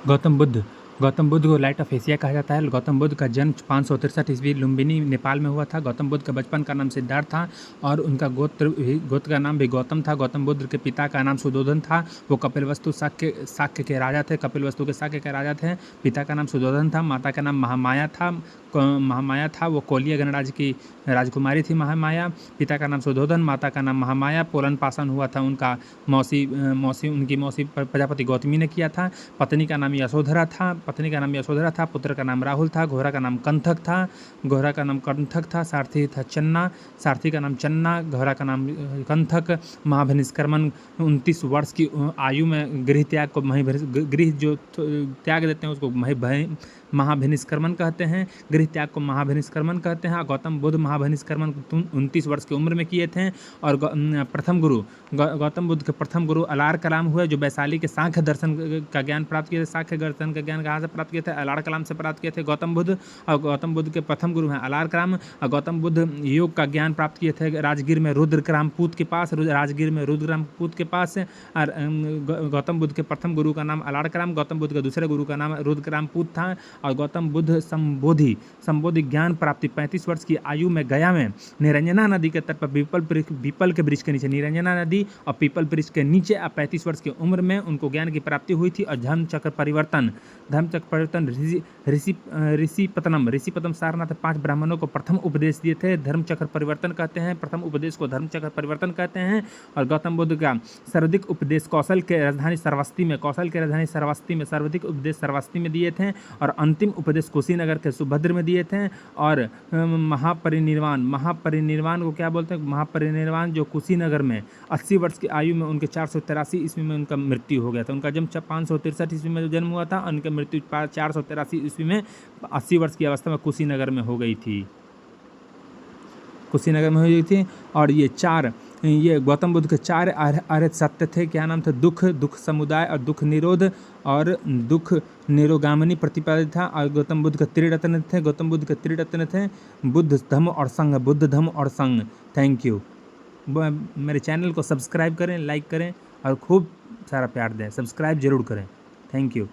गौतम बुद्ध को light of Asia कहा जाता है। गौतम बुद्ध का जन्म 563 ईस्वी लुम्बिनी नेपाल में हुआ था। गौतम बुद्ध का बचपन का नाम सिद्धार्थ था और उनका गोत्र का नाम भी गौतम था। गौतम बुद्ध के पिता का नाम सुधोधन था। वो कपिलवस्तु शाक्य के राजा थे। कपिलवस्तु के शाक्य के राजा थे। पिता का नाम सुधोधन था। माता का नाम महामाया था। वो कोलिया गणराज्य की राजकुमारी थी महामाया। पिता का नाम सुधोधन, माता का नाम महामाया। पोलन पाषण हुआ था उनका उनकी मौसी प्रजापति गौतमी ने किया था। पत्नी का नाम यशोधरा था। पुत्र का नाम राहुल था। घोड़ा का नाम कंथक था। सारथी का नाम चन्ना, घोड़ा का नाम कंथक। महाभिनिष्क्रमण 29 वर्ष की आयु में गृह जो त्याग देते हैं उसको महाभिनिष्क्रमण कहते हैं। गृह त्याग को महाभिनिष्क्रमण कहते हैं। गौतम बुद्ध महाभिनिष्क्रमण 29 वर्ष की उम्र में किए थे। और गौतम बुद्ध के प्रथम गुरु अलार कलाम हुए, जो वैशाली के सांख्य दर्शन का ज्ञान प्राप्त किए थे। सांख्य दर्शन का ज्ञान कहाँ से प्राप्त किए थे? अलार कलाम से प्राप्त किए थे गौतम बुद्ध। और गौतम बुद्ध के प्रथम गुरु हैं अलार कलाम। और गौतम बुद्ध योग का ज्ञान प्राप्त किए थे राजगीर में रुद्रग्रामपूत के पास। और गौतम बुद्ध के प्रथम गुरु का नाम अलार कलाम, गौतम बुद्ध के दूसरे गुरु का नाम रुद्रग्रामपूत था। और गौतम बुद्ध संबोधि ज्ञान प्राप्ति 35 वर्ष की आयु में गया में निरंजना नदी के तट पर पीपल के वृक्ष के नीचे, निरंजना नदी और पीपल वृक्ष के नीचे 35 वर्ष की उम्र में उनको ज्ञान की प्राप्ति हुई थी। और धर्मचक्र परिवर्तन ऋषिपतनम सारनाथ 5 ब्राह्मणों को प्रथम उपदेश दिए थे। धर्मचक्र परिवर्तन कहते हैं, प्रथम उपदेश को धर्मचक्र परिवर्तन कहते हैं। और गौतम बुद्ध का सर्वाधिक उपदेश कौशल के राजधानी श्रावस्ती में सर्वाधिक उपदेश श्रावस्ती में दिए थे। और अंतिम उपदेश कुशीनगर के सुभद्र में दिए थे। और महापरिनिर्वाण को क्या बोलते हैं? महापरिनिर्वाण जो कुशीनगर में 80 वर्ष की आयु में उनके 483 ईस्वी में उनका मृत्यु हो गया था। उनका जन्म 563 ईस्वी में जन्म हुआ था। उनकी मृत्यु 483 ईस्वी में 80 वर्ष की अवस्था में कुशीनगर में हो गई थी। और ये गौतम बुद्ध के 4 आर्य सत्य थे। क्या नाम था? दुख समुदाय और दुख निरोध और दुख निरोगामिनी प्रतिपादित था। और गौतम बुद्ध के त्रिरत्न थे। बुद्ध धम्म और संघ। Thank you. मेरे चैनल को सब्सक्राइब करें, लाइक करें और खूब सारा प्यार दें। सब्सक्राइब जरूर करें। Thank you.